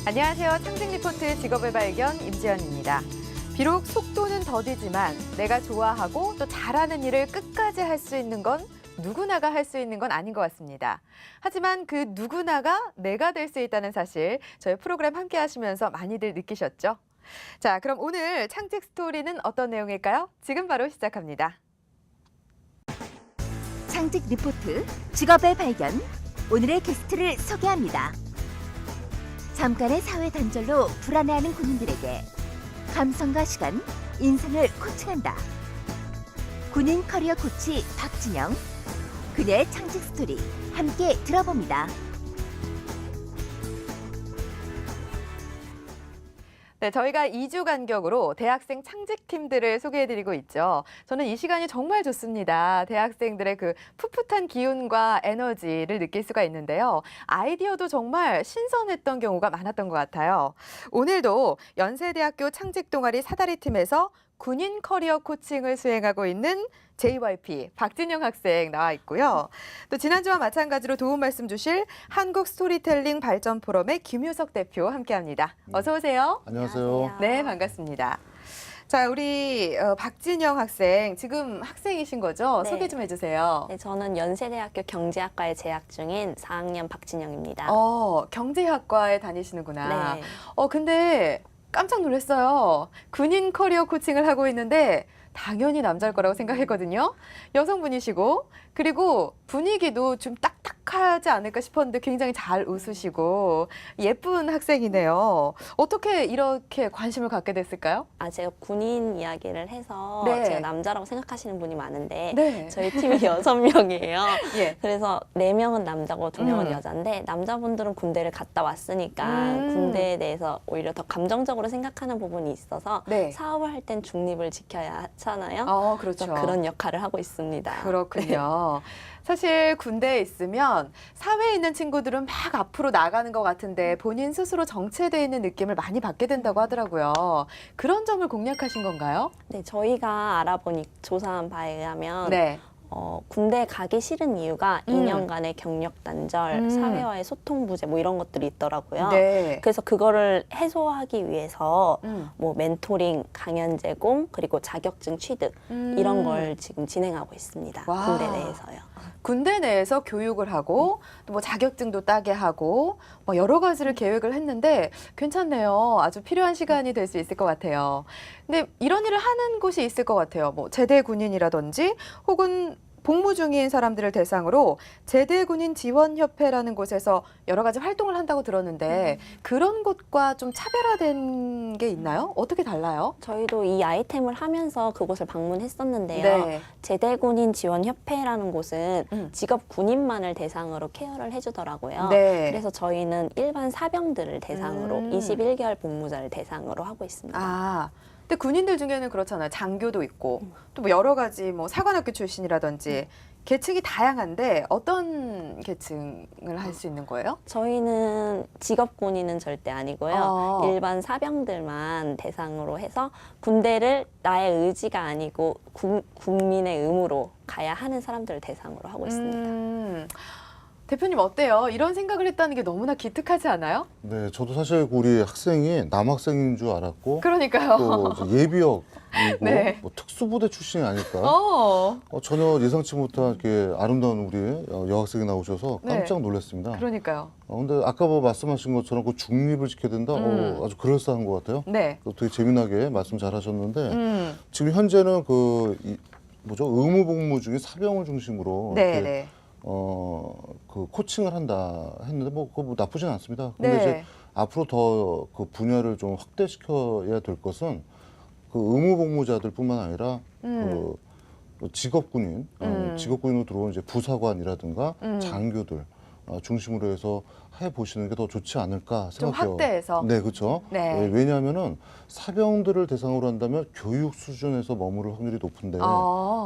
안녕하세요. 창직 리포트 직업의 발견 임지연입니다. 비록 속도는 더디지만 내가 좋아하고 또 잘하는 일을 끝까지 할 수 있는 건 누구나가 할 수 있는 건 아닌 것 같습니다. 하지만 그 누구나가 내가 될 수 있다는 사실 저희 프로그램 함께 하시면서 많이들 느끼셨죠? 자, 그럼 오늘 창직 스토리는 어떤 내용일까요? 지금 바로 시작합니다. 창직 리포트 직업의 발견. 오늘의 게스트를 소개합니다. 잠깐의 사회 단절로 불안해하는 군인들에게 감성과 시간, 인생을 코칭한다. 군인 커리어 코치 박진영. 그녀의 창직 스토리 함께 들어봅니다. 네, 저희가 2주 간격으로 대학생 창직팀들을 소개해드리고 있죠. 저는 이 시간이 정말 좋습니다. 대학생들의 그 풋풋한 기운과 에너지를 느낄 수가 있는데요. 아이디어도 정말 신선했던 경우가 많았던 것 같아요. 오늘도 연세대학교 창직동아리 사다리팀에서 군인 커리어 코칭을 수행하고 있는 JYP 박진영 학생 나와 있고요. 또 지난주와 마찬가지로 도움 말씀 주실 한국 스토리텔링 발전 포럼의 김유석 대표 함께합니다. 어서 오세요. 안녕하세요. 네, 반갑습니다. 자, 우리 박진영 학생 지금 학생이신 거죠? 네. 소개 좀 해주세요. 네, 저는 연세대학교 경제학과에 재학 중인 4학년 박진영입니다. 경제학과에 다니시는구나. 네. 근데 깜짝 놀랐어요. 군인 커리어 코칭을 하고 있는데 당연히 남자일 거라고 생각했거든요. 여성분이시고 그리고 분위기도 좀 딱딱하지 않을까 싶었는데 굉장히 잘 웃으시고 예쁜 학생이네요. 어떻게 이렇게 관심을 갖게 됐을까요? 제가 군인 이야기를 해서 네. 제가 남자라고 생각하시는 분이 많은데 네. 저희 팀이 6명이에요. 예. 그래서 4명은 남자고 2명은 음. 여자인데 남자분들은 군대를 갔다 왔으니까 군대에 대해서 오히려 더 감정적으로 생각하는 부분이 있어서 네. 사업을 할 땐 중립을 지켜야 하잖아요. 그렇죠. 그래서 그런 역할을 하고 있습니다. 그렇군요. 사실 군대에 있으면 사회에 있는 친구들은 막 앞으로 나가는 것 같은데 본인 스스로 정체되어 있는 느낌을 많이 받게 된다고 하더라고요. 그런 점을 공략하신 건가요? 네, 저희가 알아보니 조사한 바에 의하면 네. 군대 가기 싫은 이유가 2년간의 경력 단절, 사회와의 소통 부재 뭐 이런 것들이 있더라고요. 네. 그래서 그거를 해소하기 위해서 음. 뭐 멘토링, 강연 제공, 그리고 자격증 취득 이런 걸 지금 진행하고 있습니다. 와. 군대 내에서요. 군대 내에서 교육을 하고 또 뭐 자격증도 따게 하고 뭐 여러 가지를 계획을 했는데 괜찮네요. 아주 필요한 시간이 될 수 있을 것 같아요. 근데 이런 일을 하는 곳이 있을 것 같아요. 뭐 제대 군인이라든지 혹은 복무 중인 사람들을 대상으로 제대군인 지원협회라는 곳에서 여러 가지 활동을 한다고 들었는데 그런 곳과 좀 차별화된 게 있나요? 어떻게 달라요? 저희도 이 아이템을 하면서 그곳을 방문했었는데요. 네. 제대군인 지원협회라는 곳은 음. 직업 군인만을 대상으로 케어를 해주더라고요. 네. 그래서 저희는 일반 사병들을 대상으로 21개월 복무자를 대상으로 하고 있습니다. 근데 군인들 중에는 그렇잖아요. 장교도 있고 또 뭐 여러 가지 뭐 사관학교 출신이라든지 계층이 다양한데 어떤 계층을 할 수 있는 거예요? 저희는 직업 군인은 절대 아니고요. 어. 일반 사병들만 대상으로 해서 군대를 나의 의지가 아니고 국민의 의무로 가야 하는 사람들을 대상으로 하고 있습니다. 대표님 어때요? 이런 생각을 했다는 게 너무나 기특하지 않아요? 네, 저도 사실 우리 학생이 남학생인 줄 알았고 그러니까요. 또 이제 예비역이고 네. 뭐 특수부대 출신이 아닐까. 전혀 예상치 못한 이렇게 아름다운 우리 여학생이 나오셔서 깜짝 놀랐습니다. 그러니까요. 근데 아까 뭐 말씀하신 것처럼 그 중립을 지켜야 된다. 아주 그럴싸한 것 같아요. 네. 또 되게 재미나게 말씀 잘하셨는데 지금 현재는 의무 복무 중에 사병을 중심으로 네, 이렇게 네. 그 코칭을 한다 했는데 그거 뭐 나쁘진 않습니다. 근데 네. 이제 앞으로 더 그 분야를 좀 확대시켜야 될 것은 그 의무복무자들뿐만 아니라 그 직업군인, 직업군인으로 들어온 이제 부사관이라든가 장교들 중심으로 해서 해 보시는 게 더 좋지 않을까 좀 생각해요. 확대해서. 네, 그렇죠. 네. 왜냐하면은 사병들을 대상으로 한다면 교육 수준에서 머무를 확률이 높은데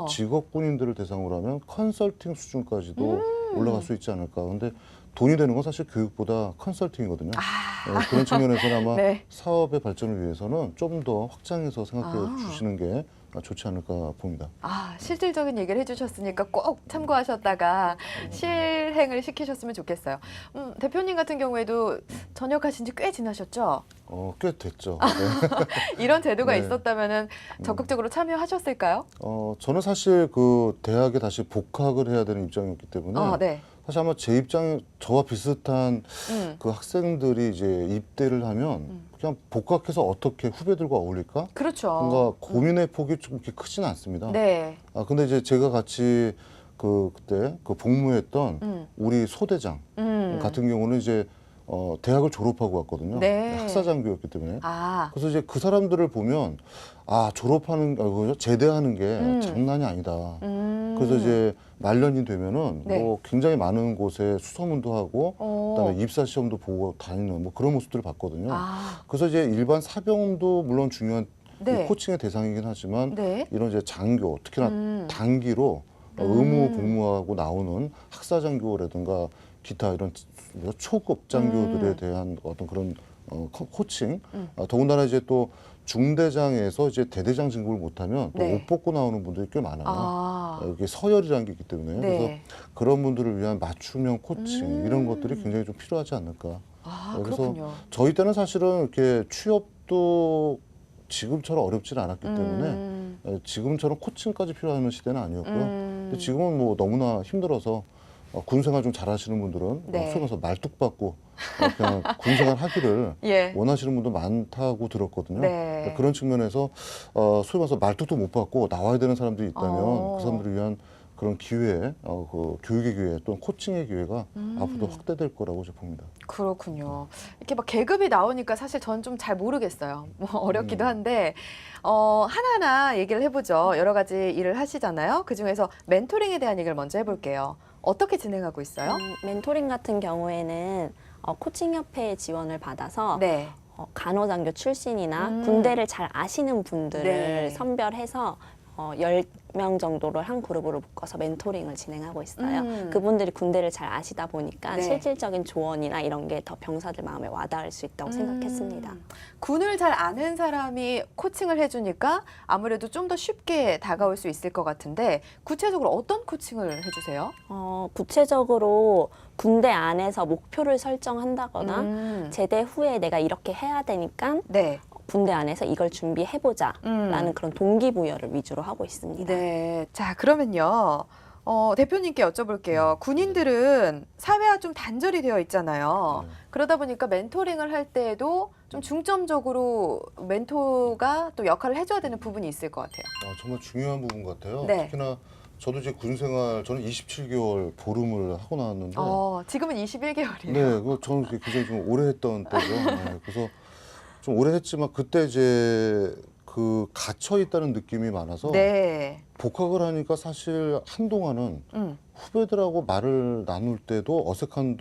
직업군인들을 대상으로 하면 컨설팅 수준까지도 올라갈 수 있지 않을까. 근데 돈이 되는 건 사실 교육보다 컨설팅이거든요. 그런 측면에서는 아마 네. 사업의 발전을 위해서는 좀 더 확장해서 생각해 주시는 게 좋지 않을까 봅니다. 아, 실질적인 얘기를 해주셨으니까 꼭 참고하셨다가 실행을 시키셨으면 좋겠어요. 대표님 같은 경우에도 전역하신 지 꽤 지나셨죠? 꽤 됐죠. 이런 제도가 네. 있었다면 적극적으로 참여하셨을까요? 저는 사실 그 대학에 다시 복학을 해야 되는 입장이었기 때문에 네. 사실 아마 제 입장 저와 비슷한 그 학생들이 이제 입대를 하면 그냥 복학해서 어떻게 후배들과 어울릴까? 그렇죠. 뭔가 고민의 폭이 좀 그렇게 크지는 않습니다. 네. 근데 이제 제가 같이 그때 그 복무했던 우리 소대장 같은 경우는 이제 대학을 졸업하고 왔거든요. 네. 학사장교였기 때문에. 아, 그래서 이제 그 사람들을 보면 제대하는 게 장난이 아니다. 그래서 이제 말년이 되면은 네. 뭐 굉장히 많은 곳에 수소문도 하고 그다음에 어. 입사 시험도 보고 다니는 뭐 그런 모습들을 봤거든요. 아, 그래서 이제 일반 사병도 물론 중요한 네. 이 코칭의 대상이긴 하지만 네. 이런 이제 장교 특히나 단기로 음. 의무 복무하고 나오는 학사장교라든가 기타 이런 초급 장교들에 대한 어떤 그런 코칭 더군다나 이제 또 중대장에서 이제 대대장 진급을 못하면 또 네. 옷 벗고 나오는 분들이 꽤 많아요. 아, 이게 서열이라는 게 있기 때문에 그래서 네. 그런 분들을 위한 맞춤형 코칭 이런 것들이 굉장히 좀 필요하지 않을까. 아, 그래서 그렇군요. 저희 때는 사실은 이렇게 취업도 지금처럼 어렵지는 않았기 때문에 지금처럼 코칭까지 필요한 시대는 아니었고요. 근데 지금은 뭐 너무나 힘들어서 군생활 좀 잘하시는 분들은 네. 소위 말해서 말뚝박고 그냥 군생활 하기를 예. 원하시는 분도 많다고 들었거든요. 네. 그러니까 그런 측면에서 소위 말해서 말뚝도 못 받고 나와야 되는 사람들이 있다면 그 사람들을 위한 그런 기회, 그 교육의 기회 또는 코칭의 기회가 앞으로도 확대될 거라고 저는 봅니다. 그렇군요. 이렇게 막 계급이 나오니까 사실 전 좀 잘 모르겠어요. 뭐 어렵기도 한데 하나하나 얘기를 해보죠. 여러 가지 일을 하시잖아요. 그 중에서 멘토링에 대한 얘기를 먼저 해볼게요. 어떻게 진행하고 있어요? 멘토링 같은 경우에는 코칭협회의 지원을 받아서 네. 간호장교 출신이나 군대를 잘 아시는 분들을 네. 선별해서 10명 정도를 한 그룹으로 묶어서 멘토링을 진행하고 있어요. 그분들이 군대를 잘 아시다 보니까 네. 실질적인 조언이나 이런 게 더 병사들 마음에 와닿을 수 있다고 생각했습니다. 군을 잘 아는 사람이 코칭을 해주니까 아무래도 좀 더 쉽게 다가올 수 있을 것 같은데 구체적으로 어떤 코칭을 해주세요? 구체적으로 군대 안에서 목표를 설정한다거나 제대 후에 내가 이렇게 해야 되니까 네. 군대 안에서 이걸 준비해보자 라는 그런 동기부여를 위주로 하고 있습니다. 네. 자, 그러면요. 대표님께 여쭤볼게요. 군인들은 사회와 좀 단절이 되어 있잖아요. 네. 그러다 보니까 멘토링을 할 때에도 좀 중점적으로 멘토가 또 역할을 해줘야 되는 부분이 있을 것 같아요. 정말 중요한 부분 같아요. 네. 특히나 저도 이제 군생활 저는 27개월 보름을 하고 나왔는데 지금은 21개월이에요. 네, 그 저는 굉장히 좀 오래 했던 때죠. 네, 그래서 좀 오래 했지만 그때 이제 그 갇혀 있다는 느낌이 많아서 네. 복학을 하니까 사실 한동안은 후배들하고 말을 나눌 때도 어색한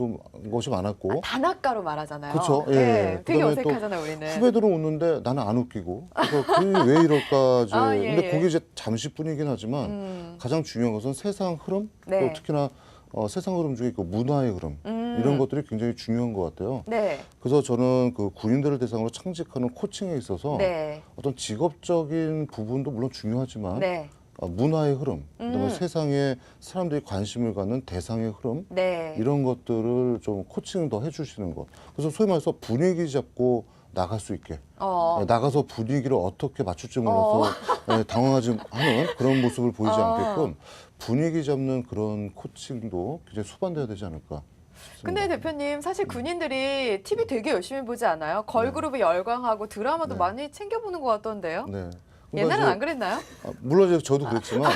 것이 많았고 단아가로 말하잖아요. 그쵸, 예. 네, 되게 그다음에 또 어색하잖아요, 우리는. 후배들은 웃는데 나는 안 웃기고 그래서 그게 왜 이럴까 이제 아, 예, 근데 예. 그게 이제 잠시뿐이긴 하지만 가장 중요한 것은 세상 흐름 네. 또 특히나 세상 흐름 중에 그 문화의 흐름 이런 것들이 굉장히 중요한 것 같아요. 네. 그래서 저는 그 군인들을 대상으로 창직하는 코칭에 있어서 네. 어떤 직업적인 부분도 물론 중요하지만 네. 문화의 흐름, 그다음에 세상에 사람들이 관심을 갖는 대상의 흐름 네. 이런 것들을 좀 코칭 더 해주시는 것. 그래서 소위 말해서 분위기 잡고 나갈 수 있게 나가서 분위기를 어떻게 맞출지 몰라서 당황하지 하는 그런 모습을 보이지 않게끔 분위기 잡는 그런 코칭도 굉장히 수반돼야 되지 않을까. 근데 대표님 사실 군인들이 TV 되게 열심히 보지 않아요? 걸그룹에 열광하고 드라마도 네. 많이 챙겨보는 것 같던데요? 네. 옛날엔 이제 안 그랬나요? 물론 이제 저도 그랬지만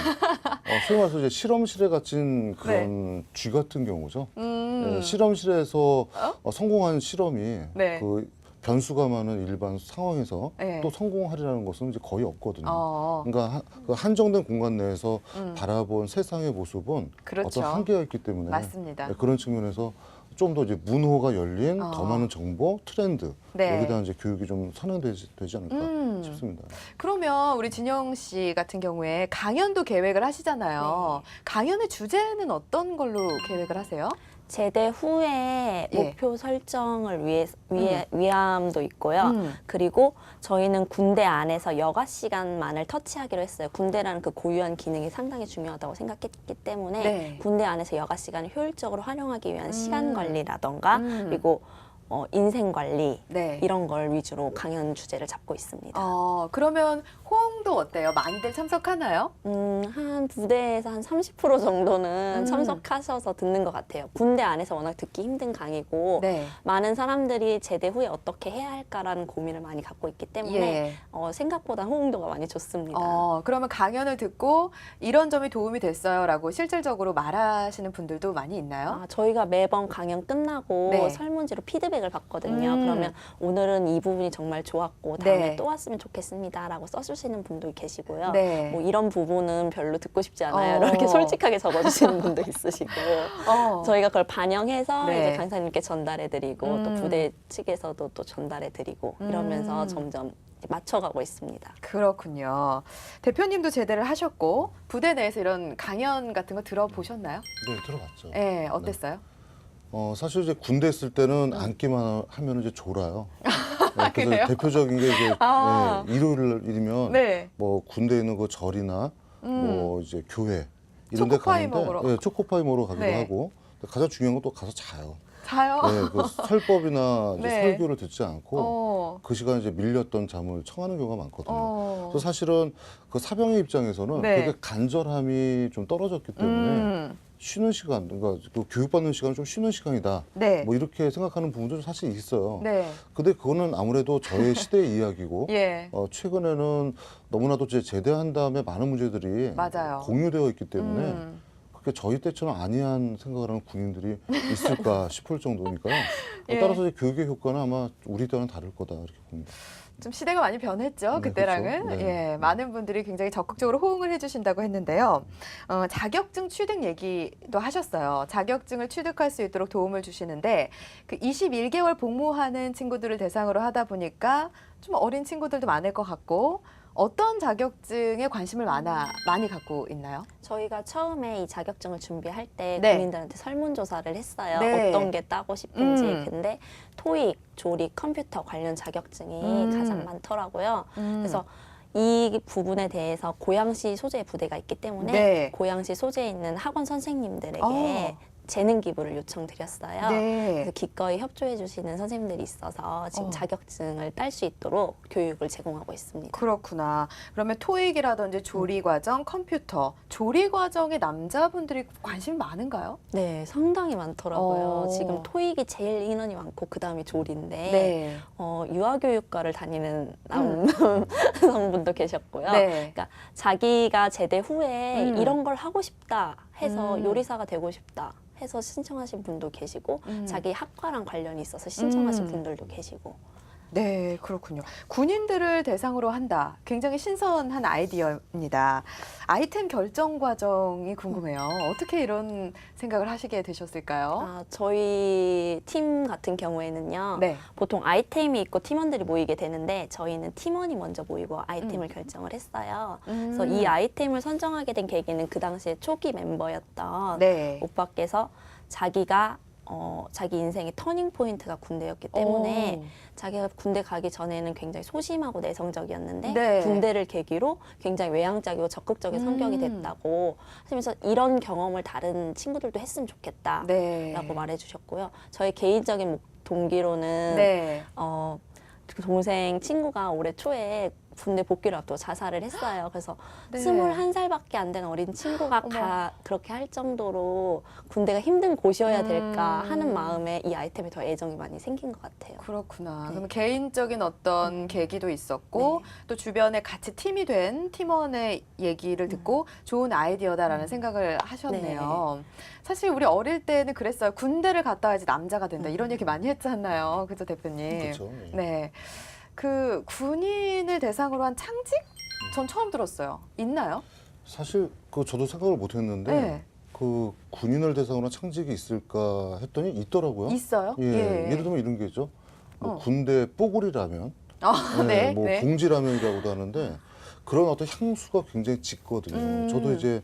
소위 말해서 이제 실험실에 갇힌 그런 쥐 같은 경우죠. 네, 실험실에서 성공한 실험이 네. 그 변수가 많은 일반 상황에서 네. 또 성공하리라는 것은 이제 거의 없거든요. 어, 그러니까 그 한정된 공간 내에서 바라본 세상의 모습은 그렇죠. 어떤 한계가 있기 때문에 맞습니다. 네, 그런 측면에서 좀 더 이제 문호가 열린 더 많은 정보, 트렌드 네. 여기에 대한 이제 교육이 좀 선행되지 않을까 싶습니다. 그러면 우리 진영 씨 같은 경우에 강연도 계획을 하시잖아요. 강연의 주제는 어떤 걸로 계획을 하세요? 제대 후에 예. 목표 설정을 위함도 있고요. 음. 그리고 저희는 군대 안에서 여가 시간만을 터치하기로 했어요. 군대라는 그 고유한 기능이 상당히 중요하다고 생각했기 때문에 네. 군대 안에서 여가 시간을 효율적으로 활용하기 위한 시간 관리라던가 그리고 인생 관리 네. 이런 걸 위주로 강연 주제를 잡고 있습니다. 그러면 호응도 어때요? 많이들 참석하나요? 한 부대에서 한 30% 정도는 음. 참석하셔서 듣는 것 같아요. 군대 안에서 워낙 듣기 힘든 강의고 네. 많은 사람들이 제대 후에 어떻게 해야 할까라는 고민을 많이 갖고 있기 때문에 예. 생각보다 호응도가 많이 좋습니다. 그러면 강연을 듣고 이런 점이 도움이 됐어요라고 실질적으로 말하시는 분들도 많이 있나요? 저희가 매번 강연 끝나고 네. 설문지로 피드백을 받거든요. 음. 그러면 오늘은 이 부분이 정말 좋았고 다음에 네. 또 왔으면 좋겠습니다라고 써주시는 분도 계시고요. 네. 뭐 이런 부분은 별로 듣고 싶지 않아요. 어. 이렇게 솔직하게 적어주시는 분도 있으시고 저희가 그걸 반영해서 네. 이제 강사님께 전달해드리고 또 부대 측에서도 또 전달해드리고 이러면서 점점 맞춰가고 있습니다. 그렇군요. 대표님도 제대를 하셨고 부대 내에서 이런 강연 같은 거 들어보셨나요? 네, 들어봤죠. 네, 어땠어요? 사실 이제 군대 있을 때는 앉기만 하면 이제 졸아요. 네, 그래서 그래요? 대표적인 게 이제 아. 일요일이면 네. 뭐 군대에 있는 그 절이나 뭐 이제 교회 이런 데 초코파이 가는데 먹으러. 초코파이 먹으러 가기도 네. 하고 근데 가장 중요한 건 또 가서 자요. 자요? 네, 그 설법이나 이제 네. 설교를 듣지 않고 어. 그 시간에 이제 밀렸던 잠을 청하는 경우가 많거든요. 어. 그래서 사실은 그 사병의 입장에서는 네. 되게 간절함이 좀 떨어졌기 때문에 쉬는 시간, 그러니까 그 교육받는 시간은 좀 쉬는 시간이다. 네. 뭐 이렇게 생각하는 부분도 사실 있어요. 네. 근데 그거는 아무래도 저의 시대의 이야기고 예. 최근에는 너무나도 이제 제대한 다음에 많은 문제들이 맞아요. 공유되어 있기 때문에 음. 그게 저희 때처럼 아니한 생각을 하는 군인들이 있을까 싶을 정도니까요. 예. 따라서 이제 교육의 효과는 아마 우리 때와는 다를 거다 이렇게 봅니다. 좀 시대가 많이 변했죠. 네, 그때랑은. 그렇죠. 네. 예, 많은 분들이 굉장히 적극적으로 호응을 해주신다고 했는데요. 자격증 취득 얘기도 하셨어요. 자격증을 취득할 수 있도록 도움을 주시는데 그 21개월 복무하는 친구들을 대상으로 하다 보니까 좀 어린 친구들도 많을 것 같고 어떤 자격증에 관심을 많이 갖고 있나요? 저희가 처음에 이 자격증을 준비할 때 네. 국민들한테 설문조사를 했어요. 네. 어떤 게 따고 싶은지. 근데 토익, 조리, 컴퓨터 관련 자격증이 가장 많더라고요. 그래서 이 부분에 대해서 고양시 소재 부대가 있기 때문에 네. 고양시 소재에 있는 학원 선생님들에게 재능 기부를 요청드렸어요. 네. 그래서 기꺼이 협조해 주시는 선생님들이 있어서 지금 자격증을 딸 수 있도록 교육을 제공하고 있습니다. 그렇구나. 그러면 토익이라든지 조리 과정, 컴퓨터, 조리 과정에 남자분들이 관심 많은가요? 네, 상당히 많더라고요. 어. 지금 토익이 제일 인원이 많고 그 다음이 조리인데 네. 유아교육과를 다니는 남성분도 계셨고요. 네. 그러니까 자기가 제대 후에 이런 걸 하고 싶다 해서 요리사가 되고 싶다 해서 신청하신 분도 계시고 자기 학과랑 관련이 있어서 신청하신 분들도 계시고. 네, 그렇군요. 군인들을 대상으로 한다. 굉장히 신선한 아이디어입니다. 아이템 결정 과정이 궁금해요. 어떻게 이런 생각을 하시게 되셨을까요? 저희 팀 같은 경우에는요. 네. 보통 아이템이 있고 팀원들이 모이게 되는데 저희는 팀원이 먼저 모이고 아이템을 결정을 했어요. 그래서 이 아이템을 선정하게 된 계기는 그 당시에 초기 멤버였던 네. 오빠께서 자기가 자기 인생의 터닝 포인트가 군대였기 때문에 자기가 군대 가기 전에는 굉장히 소심하고 내성적이었는데 네. 군대를 계기로 굉장히 외향적이고 적극적인 성격이 됐다고 하시면서 이런 경험을 다른 친구들도 했으면 좋겠다라고 네. 말해주셨고요. 저희 개인적인 동기로는 네. 그 동생 친구가 올해 초에 군대 복귀를 앞두고 자살을 했어요. 그래서 네. 21살밖에 안 된 어린 친구가 그렇게 할 정도로 군대가 힘든 곳이어야 될까 하는 마음에 이 아이템에 더 애정이 많이 생긴 것 같아요. 그렇구나. 네. 그러면 개인적인 어떤 계기도 있었고 또 주변에 같이 팀이 된 팀원의 얘기를 듣고 좋은 아이디어다라는 생각을 하셨네요. 사실 우리 어릴 때는 그랬어요. 군대를 갔다 와야지 남자가 된다. 이런 얘기 많이 했잖아요. 그죠, 대표님? 그렇죠. 예. 네. 그 군인을 대상으로 한 창직? 전 처음 들었어요. 있나요? 사실 그 저도 생각을 못했는데 네. 그 군인을 대상으로 한 창직이 있을까 했더니 있더라고요. 있어요? 예. 예를 들면 이런 게 있죠. 뭐 군대 뽀글이라면, 네. 뭐 네. 봉지라면이라고도 하는데 그런 어떤 향수가 굉장히 짙거든요. 저도 이제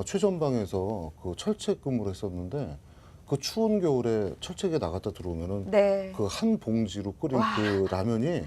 최전방에서 그 철책 근무를 했었는데 그 추운 겨울에 철책에 나갔다 들어오면은 네. 그 한 봉지로 끓인 와. 그 라면이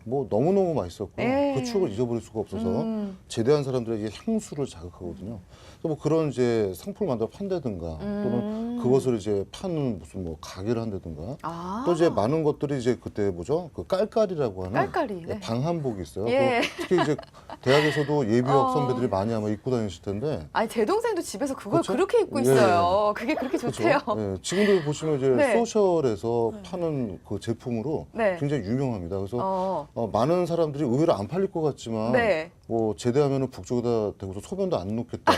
뭐 너무너무 맛있었고 예. 그 추억을 잊어버릴 수가 없어서 제대한 사람들에게 향수를 자극하거든요. 그래서 뭐 그런 이제 상품을 만들어 판다든가 또는 그것을 이제 파는 무슨 뭐 가게를 한다든가 아. 또 이제 많은 것들이 이제 그때 뭐죠? 그 깔깔이라고 하는 깔깔이. 네. 방한복이 있어요. 예. 그 특히 이제 대학에서도 예비역 어. 선배들이 많이 아마 입고 다니실 텐데 아니 제 동생도 집에서 그걸 그쵸? 그렇게 입고 예. 있어요. 그게 그렇게 그렇죠. 좋대요. 예, 지금도 보시면 이제 네. 소셜에서 파는 그 제품으로 네. 굉장히 유명합니다. 그래서 어. 많은 사람들이 의외로 안 팔릴 것 같지만 네. 뭐 제대하면은 북쪽에다 대고서 소변도 안 놓겠다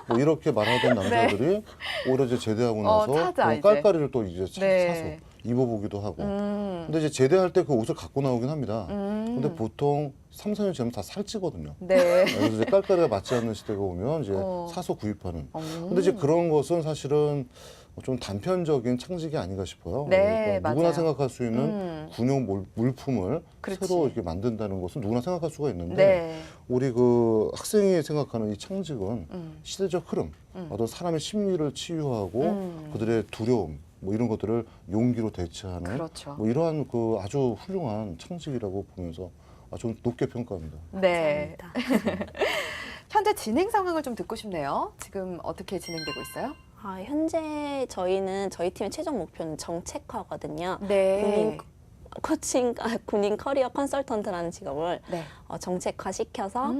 뭐 이렇게 말하던 남자들이 오히려 이제 제대하고 나서 찾아, 그 이제. 깔깔이를 또 이제 네. 사서 입어보기도 하고. 음. 근데 이제 제대할 때 그 옷을 갖고 나오긴 합니다. 근데 보통 3, 4년 지나면 다 살찌거든요. 네. 그래서 이제 깔깔이가 맞지 않는 시대가 오면 이제 어. 사서 구입하는. 근데 이제 그런 것은 사실은 좀 단편적인 창직이 아닌가 싶어요. 네, 그러니까 누구나 맞아요. 생각할 수 있는 군용 물품을 그렇지. 새로 이렇게 만든다는 것은 누구나 생각할 수가 있는데 네. 우리 그 학생이 생각하는 이 창직은 음. 시대적 흐름, 어떤 사람의 심리를 치유하고 음. 그들의 두려움 뭐 이런 것들을 용기로 대체하는 그렇죠. 뭐 이러한 그 아주 훌륭한 창직이라고 보면서 좀 높게 평가합니다. 네. 감사합니다. 현재 진행 상황을 좀 듣고 싶네요. 지금 어떻게 진행되고 있어요? 현재 저희 팀의 최종 목표는 정책화거든요. 네. 군인 커리어 컨설턴트라는 직업을 네. 정책화 시켜서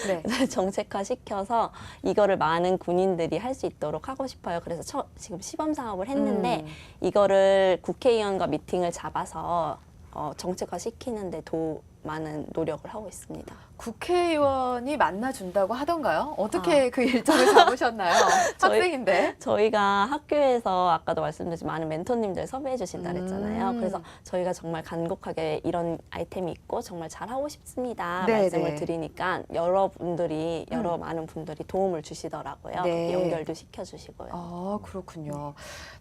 네. 정책화 시켜서 이거를 많은 군인들이 할 수 있도록 하고 싶어요. 그래서 지금 시범 사업을 했는데 이거를 국회의원과 미팅을 잡아서 정책화 시키는데 많은 노력을 하고 있습니다. 국회의원이 만나준다고 하던가요? 어떻게 그 일정을 잡으셨나요? 학생인데. 저희가 학교에서 아까도 말씀드렸지만 많은 멘토님들 섭외해 주신다 그랬잖아요. 그래서 저희가 정말 간곡하게 이런 아이템이 있고 정말 잘하고 싶습니다. 네, 말씀을 네. 드리니까 많은 분들이 도움을 주시더라고요. 네. 연결도 시켜주시고요. 아, 그렇군요.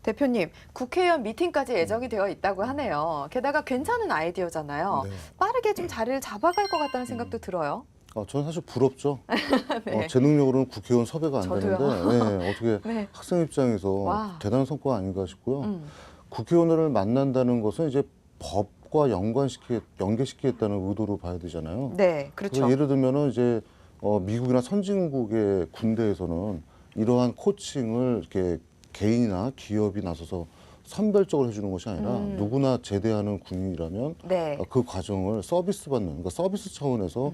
대표님, 국회의원 미팅까지 예정이 되어 있다고 하네요. 게다가 괜찮은 아이디어잖아요. 네. 빠르게 좀 자리를 잡아갈 것 같다는 생각도 들어요. 저는 사실 부럽죠. 네. 제 능력으로는 국회의원 섭외가 안 저도요. 되는데 네, 어떻게 네. 학생 입장에서 와. 대단한 성과가 아닌가 싶고요. 음. 국회의원을 만난다는 것은 이제 법과 연계시키겠다는 의도로 봐야 되잖아요. 네, 그렇죠. 예를 들면은 이제 미국이나 선진국의 군대에서는 이러한 코칭을 이렇게 개인이나 기업이 나서서 선별적으로 해주는 것이 아니라 누구나 제대하는 군인이라면 네. 그 과정을 서비스 받는, 그러니까 서비스 차원에서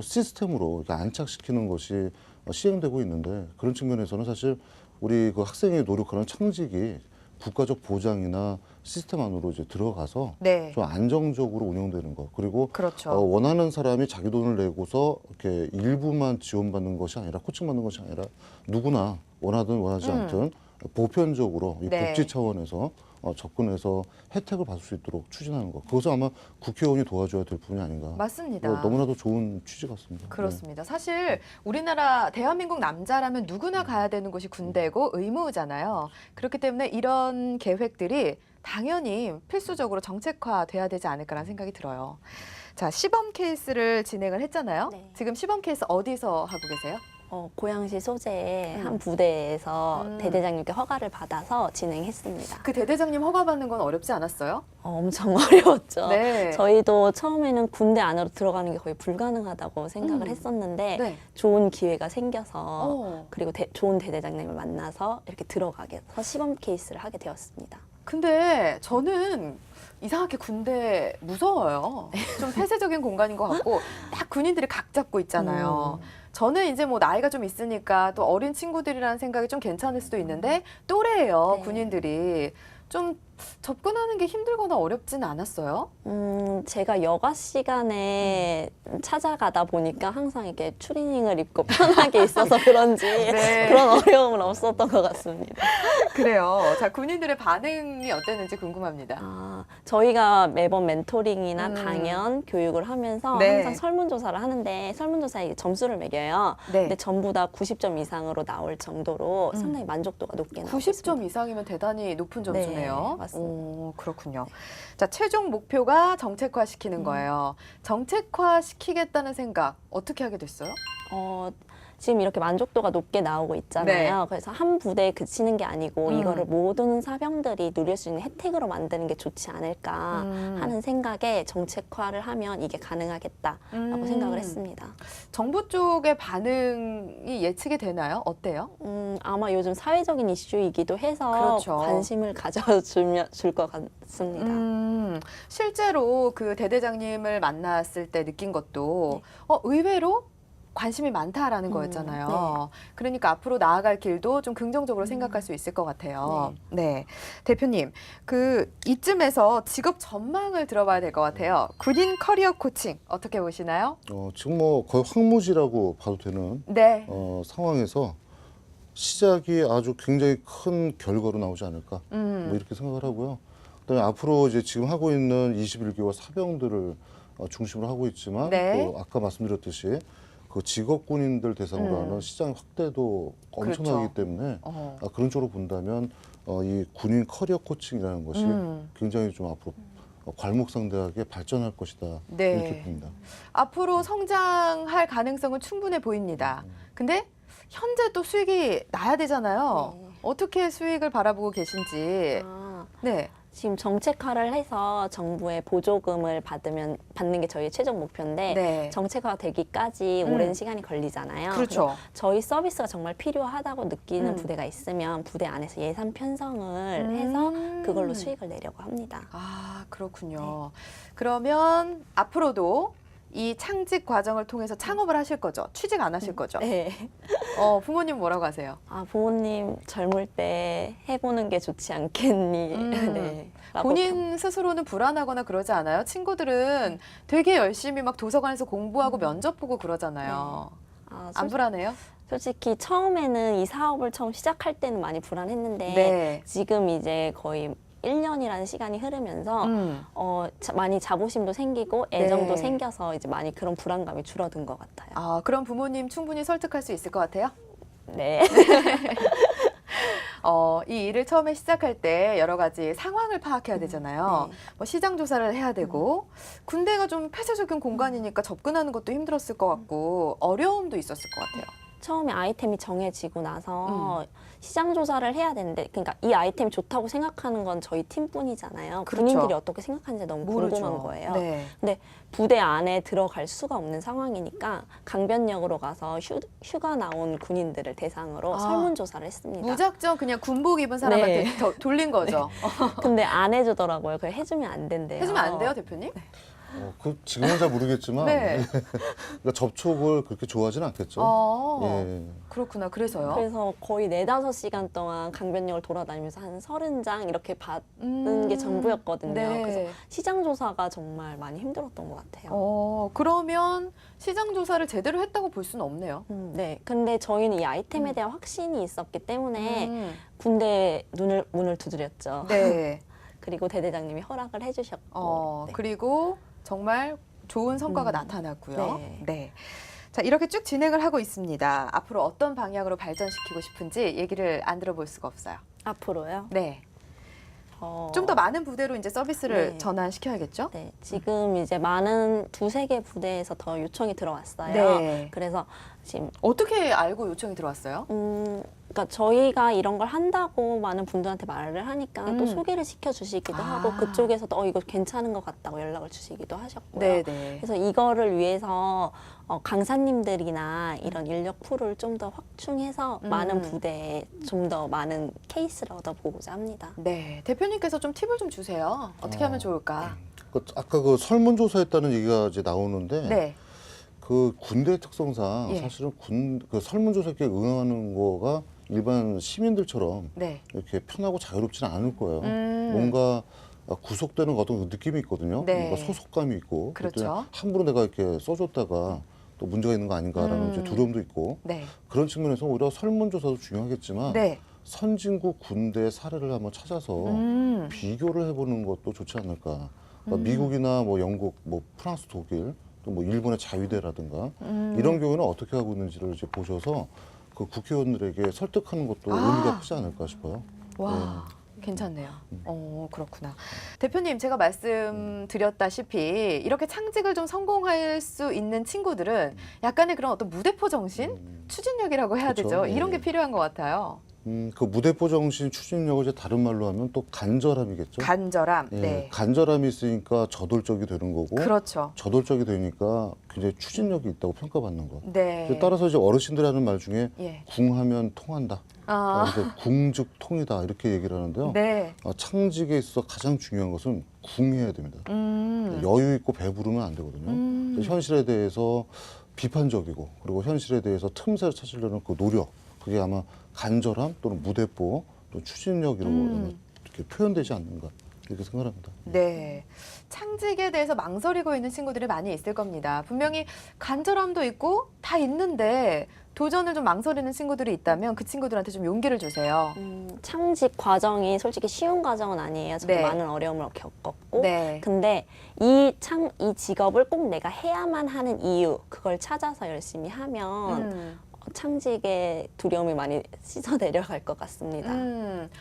시스템으로 이렇게 안착시키는 것이 시행되고 있는데 그런 측면에서는 사실 우리 그 학생이 노력하는 창직이 국가적 보장이나 시스템 안으로 이제 들어가서 네. 좀 안정적으로 운영되는 것 그리고 그렇죠. 원하는 사람이 자기 돈을 내고서 이렇게 일부만 지원받는 것이 아니라 코칭받는 것이 아니라 누구나 원하든 원하지 않든 보편적으로 이 네. 복지 차원에서 접근해서 혜택을 받을 수 있도록 추진하는 것. 그것은 아마 국회의원이 도와줘야 될 부분이 아닌가. 맞습니다. 너무나도 좋은 취지 같습니다. 그렇습니다. 사실 우리나라 대한민국 남자라면 누구나 가야 되는 곳이 군대고 의무잖아요. 그렇기 때문에 이런 계획들이 당연히 필수적으로 정책화돼야 되지 않을까라는 생각이 들어요. 자, 시범 케이스를 진행을 했잖아요. 네. 지금 시범 케이스 어디서 하고 계세요? 고양시 소재의 한 부대에서 대대장님께 허가를 받아서 진행했습니다. 그 대대장님 허가받는 건 어렵지 않았어요? 엄청 어려웠죠. 네. 저희도 처음에는 군대 안으로 들어가는 게 거의 불가능하다고 생각을 했었는데 네. 좋은 기회가 생겨서 어. 그리고 좋은 대대장님을 만나서 이렇게 들어가게 해서 시범 케이스를 하게 되었습니다. 근데 저는 이상하게 군대 무서워요. 좀 폐쇄적인 공간인 것 같고 딱 군인들이 각 잡고 있잖아요. 저는 이제 뭐 나이가 좀 있으니까 또 어린 친구들이라는 생각이 좀 괜찮을 수도 있는데 또래예요. 네. 군인들이 좀 접근하는 게 힘들거나 어렵진 않았어요. 제가 여가 시간에 찾아가다 보니까 항상 이렇게 추리닝을 입고 편하게 있어서 그런지 네. 그런 어려움은 없었던 것 같습니다. 그래요. 자, 군인들의 반응이 어땠는지 궁금합니다. 저희가 매번 멘토링이나 강연, 교육을 하면서 네. 항상 설문조사를 하는데 설문조사에 점수를 매겨요. 네. 근데 전부 다 90점 이상으로 나올 정도로 상당히 만족도가 높게 나오고 90점 있습니다. 이상이면 대단히 높은 네, 점수네요. 맞습니다. 오, 그렇군요. 자, 최종 목표가 정책화시키는 거예요. 정책화시키겠다는 생각 어떻게 하게 됐어요? 지금 이렇게 만족도가 높게 나오고 있잖아요. 그래서 한 부대에 그치는 게 아니고 이거를 모든 사병들이 누릴 수 있는 혜택으로 만드는 게 좋지 않을까 하는 생각에 정책화를 하면 이게 가능하겠다라고 생각을 했습니다. 정부 쪽의 반응이 예측이 되나요? 어때요? 아마 요즘 사회적인 이슈이기도 해서 그렇죠. 관심을 가져주면 줄 것 같습니다. 실제로 그 대대장님을 만났을 때 느낀 것도 의외로 관심이 많다라는 거였잖아요. 그러니까 앞으로 나아갈 길도 좀 긍정적으로 생각할 수 있을 것 같아요. 네. 대표님, 그 이쯤에서 직업 전망을 들어봐야 될 것 같아요. 군인 커리어 코칭 어떻게 보시나요? 지금 뭐 거의 황무지라고 봐도 되는 네. 상황에서 시작이 아주 굉장히 큰 결과로 나오지 않을까 뭐 이렇게 생각을 하고요. 그다음에 앞으로 이제 지금 하고 있는 21개월 사병들을 중심으로 하고 있지만 네. 또 아까 말씀드렸듯이 그 직업 군인들 대상으로 하는 시장 확대도 엄청나기 그렇죠. 때문에 그런 쪽으로 본다면 이 군인 커리어 코칭이라는 것이 굉장히 좀 앞으로 괄목상대하게 발전할 것이다 네. 이렇게 봅니다. 앞으로 성장할 가능성은 충분해 보입니다. 근데 현재 또 수익이 나야 되잖아요. 어떻게 수익을 바라보고 계신지. 네. 지금 정책화를 해서 정부의 보조금을 받는 게 저희의 최종 목표인데 네. 정책화 되기까지 오랜 시간이 걸리잖아요. 그렇죠. 그래서 저희 서비스가 정말 필요하다고 느끼는 부대가 있으면 부대 안에서 예산 편성을 해서 그걸로 수익을 내려고 합니다. 아, 그렇군요. 그러면 앞으로도 이 창직 과정을 통해서 창업을 하실 거죠? 취직 안 하실 거죠? 네. 부모님 뭐라고 하세요? 부모님 젊을 때 해보는 게 좋지 않겠니? 네. 본인 스스로는 불안하거나 그러지 않아요? 친구들은 되게 열심히 막 도서관에서 공부하고 면접 보고 그러잖아요. 안 불안해요? 솔직히 처음에는 이 사업을 처음 시작할 때는 많이 불안했는데 네. 지금 이제 거의 1년이라는 시간이 흐르면서 많이 자부심도 생기고 애정도 네. 생겨서 이제 많이 그런 불안감이 줄어든 것 같아요. 그럼 부모님 충분히 설득할 수 있을 것 같아요? 네. 이 일을 처음에 시작할 때 여러 가지 상황을 파악해야 되잖아요. 네. 뭐 시장 조사를 해야 되고 군대가 좀 폐쇄적인 공간이니까 접근하는 것도 힘들었을 것 같고 어려움도 있었을 것 같아요. 처음에 아이템이 정해지고 나서 시장 조사를 해야 되는데, 그러니까 이 아이템이 좋다고 생각하는 건 저희 팀뿐이잖아요. 그렇죠. 군인들이 어떻게 생각하는지 너무 모르죠. 궁금한 거예요. 네. 근데 부대 안에 들어갈 수가 없는 상황이니까 강변역으로 가서 휴가 나온 군인들을 대상으로 설문조사를 했습니다. 무작정 그냥 군복 입은 사람한테 네. 돌린 거죠. 근데 안 해주더라고요. 그걸 해주면 안 된대요. 해주면 안 돼요, 대표님? 지금은 잘 모르겠지만 네. 그러니까 접촉을 그렇게 좋아하지는 않겠죠. 예. 그렇구나. 그래서요? 그래서 거의 4-5시간 동안 강변역을 돌아다니면서 한 30장 이렇게 받는 게 전부였거든요. 네. 그래서 시장 조사가 정말 많이 힘들었던 것 같아요. 그러면 시장 조사를 제대로 했다고 볼 수는 없네요. 네. 근데 저희는 이 아이템에 대한 확신이 있었기 때문에 군대에 문을 두드렸죠. 네. 그리고 대대장님이 허락을 해주셨고. 네. 그리고 정말 좋은 성과가 나타났고요. 네. 네. 자, 이렇게 쭉 진행을 하고 있습니다. 앞으로 어떤 방향으로 발전시키고 싶은지 얘기를 안 들어볼 수가 없어요. 앞으로요? 네. 좀 더 많은 부대로 이제 서비스를 네. 전환시켜야겠죠? 네, 지금 이제 많은 2-3개 부대에서 더 요청이 들어왔어요. 네. 그래서 지금 어떻게 알고 요청이 들어왔어요? 그러니까 저희가 이런 걸 한다고 많은 분들한테 말을 하니까 또 소개를 시켜주시기도 하고 그쪽에서도 이거 괜찮은 것 같다고 연락을 주시기도 하셨고요. 네네. 그래서 이거를 위해서 강사님들이나 이런 인력 풀을 좀 더 확충해서 많은 부대에 좀 더 많은 케이스를 얻어보고자 합니다. 네. 대표님께서 좀 팁을 좀 주세요. 어떻게 하면 좋을까? 아까 그 설문조사했다는 얘기가 이제 나오는데 네. 그 군대 특성상 예. 사실은 그 설문조사에 응하는 거가 일반 시민들처럼 네. 이렇게 편하고 자유롭지는 않을 거예요. 음. 뭔가 구속되는 어떤 느낌이 있거든요. 네. 뭔가 소속감이 있고 그렇죠. 그랬더니 함부로 내가 이렇게 써줬다가 또 문제가 있는 거 아닌가라는 이제 두려움도 있고 네. 그런 측면에서 오히려 설문조사도 중요하겠지만 네. 선진국 군대 사례를 한번 찾아서 비교를 해보는 것도 좋지 않을까. 그러니까 미국이나 뭐 영국, 뭐 프랑스, 독일, 또 뭐 일본의 자위대라든가 이런 경우는 어떻게 하고 있는지를 이제 보셔서 그 국회의원들에게 설득하는 것도 의미가 크지 않을까 싶어요. 와. 괜찮네요. 그렇구나. 대표님, 제가 말씀드렸다시피 이렇게 창직을 좀 성공할 수 있는 친구들은 약간의 그런 어떤 무대포 정신, 추진력이라고 해야 그쵸. 되죠. 예. 이런 게 필요한 것 같아요. 그 무대포 정신 추진력을 이제 다른 말로 하면 또 간절함이겠죠. 간절함. 예, 네. 간절함이 있으니까 저돌적이 되는 거고, 그렇죠. 저돌적이 되니까 굉장히 추진력이 있다고 평가받는 거. 네. 따라서 이제 어르신들이 하는 말 중에 예. 궁하면 통한다. 그래서 궁즉 통이다 이렇게 얘기를 하는데요. 네. 창직에 있어서 가장 중요한 것은 궁해야 됩니다. 여유 있고 배부르면 안 되거든요. 그래서 현실에 대해서 비판적이고 그리고 현실에 대해서 틈새를 찾으려는 그 노력, 그게 아마 간절함 또는 무대포 또 추진력으로 이렇게 표현되지 않는가 이렇게 생각합니다. 네. 창직에 대해서 망설이고 있는 친구들이 많이 있을 겁니다. 분명히 간절함도 있고 다 있는데 도전을 좀 망설이는 친구들이 있다면 그 친구들한테 좀 용기를 주세요. 창직 과정이 솔직히 쉬운 과정은 아니에요. 저도 네. 많은 어려움을 겪었고. 네. 근데 이 직업을 꼭 내가 해야만 하는 이유, 그걸 찾아서 열심히 하면 창직의 두려움이 많이 씻어 내려갈 것 같습니다.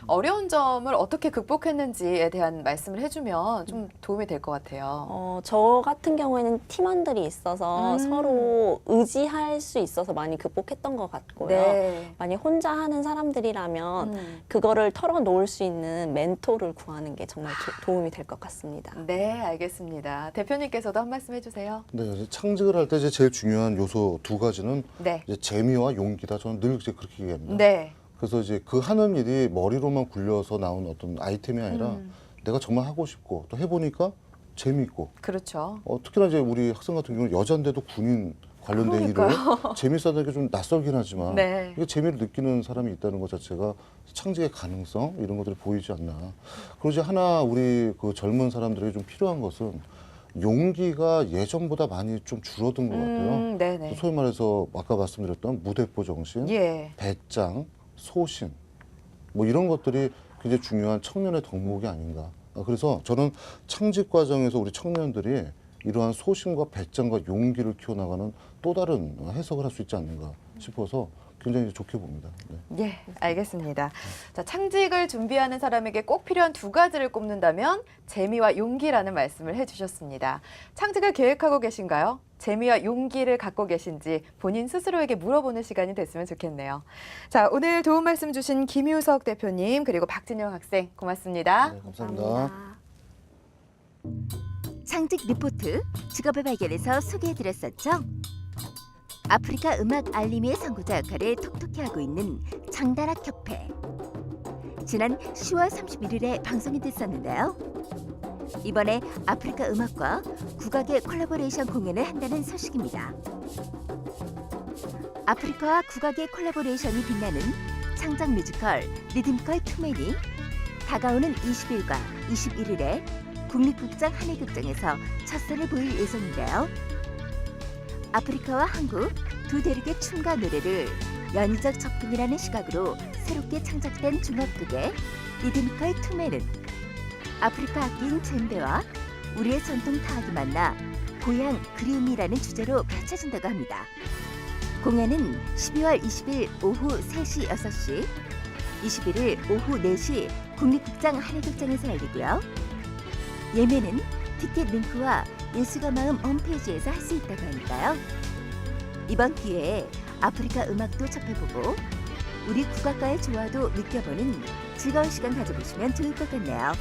어려운 점을 어떻게 극복했는지에 대한 말씀을 해주면 좀 도움이 될 것 같아요. 저 같은 경우에는 팀원들이 있어서 서로 의지할 수 있어서 많이 극복했던 것 같고요. 네. 만약 혼자 하는 사람들이라면 그거를 털어놓을 수 있는 멘토를 구하는 게 정말 도움이 될 것 같습니다. 네, 알겠습니다. 대표님께서도 한 말씀 해주세요. 네, 창직을 할 때 이제 제일 중요한 요소 두 가지는 네. 이제 재미와 용기다. 저는 늘 이제 그렇게 얘기합니다. 네. 그래서 이제 그 하는 일이 머리로만 굴려서 나온 어떤 아이템이 아니라 내가 정말 하고 싶고 또 해보니까 재미있고 그렇죠. 특히나 이제 우리 학생 같은 경우는 여잔데도 군인 관련된 일을 재밌어하는 게 좀 낯설긴 하지만 네. 이게 재미를 느끼는 사람이 있다는 것 자체가 창직의 가능성 이런 것들이 보이지 않나. 그리고 이제 하나 우리 그 젊은 사람들에게 좀 필요한 것은 용기가 예전보다 많이 좀 줄어든 것 같아요. 네네. 소위 말해서 아까 말씀드렸던 무대포 정신, 예. 배짱, 소신 뭐 이런 것들이 굉장히 중요한 청년의 덕목이 아닌가. 그래서 저는 창직 과정에서 우리 청년들이 이러한 소신과 배짱과 용기를 키워나가는 또 다른 해석을 할 수 있지 않는가 싶어서 굉장히 좋게 봅니다. 네. 예, 알겠습니다. 자, 창직을 준비하는 사람에게 꼭 필요한 두 가지를 꼽는다면 재미와 용기라는 말씀을 해주셨습니다. 창직을 계획하고 계신가요? 재미와 용기를 갖고 계신지 본인 스스로에게 물어보는 시간이 됐으면 좋겠네요. 자, 오늘 도움 말씀 주신 김유석 대표님 그리고 박진영 학생 고맙습니다. 네, 감사합니다. 창직 리포트 직업의 발견에서 소개해드렸었죠. 아프리카 음악 알림이의 선구자 역할을 톡톡히 하고 있는 장다락 협회. 지난 10월 31일에 방송이 됐었는데요. 이번에 아프리카 음악과 국악의 콜라보레이션 공연을 한다는 소식입니다. 아프리카와 국악의 콜라보레이션이 빛나는 창작 뮤지컬 리듬컬 투맨이 다가오는 20일과 21일에 국립극장 한해극장에서 첫 선을 보일 예정인데요. 아프리카와 한국 두 대륙의 춤과 노래를 연희적 작품이라는 시각으로 새롭게 창작된 종합극의 리드미컬 투맨은 아프리카 악기인 젬베와 우리의 전통 타악이 만나 고향 그리움이라는 주제로 펼쳐진다고 합니다. 공연은 12월 20일 오후 3시 6시, 21일 오후 4시 국립극장 한해극장에서 열리고요. 예매는 티켓 링크와 예술가 마음 홈페이지에서 할 수 있다고 하니까요. 이번 기회에 아프리카 음악도 접해보고 우리 국악과의 조화도 느껴보는 즐거운 시간 가져보시면 좋을 것 같네요.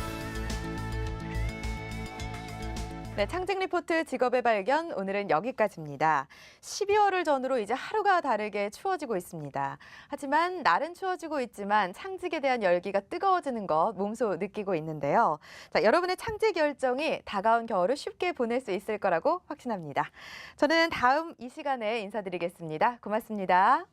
네, 창직 리포트 직업의 발견 오늘은 여기까지입니다. 12월을 전후로 이제 하루가 다르게 추워지고 있습니다. 하지만 날은 추워지고 있지만 창직에 대한 열기가 뜨거워지는 것 몸소 느끼고 있는데요. 자, 여러분의 창직 열정이 다가온 겨울을 쉽게 보낼 수 있을 거라고 확신합니다. 저는 다음 이 시간에 인사드리겠습니다. 고맙습니다.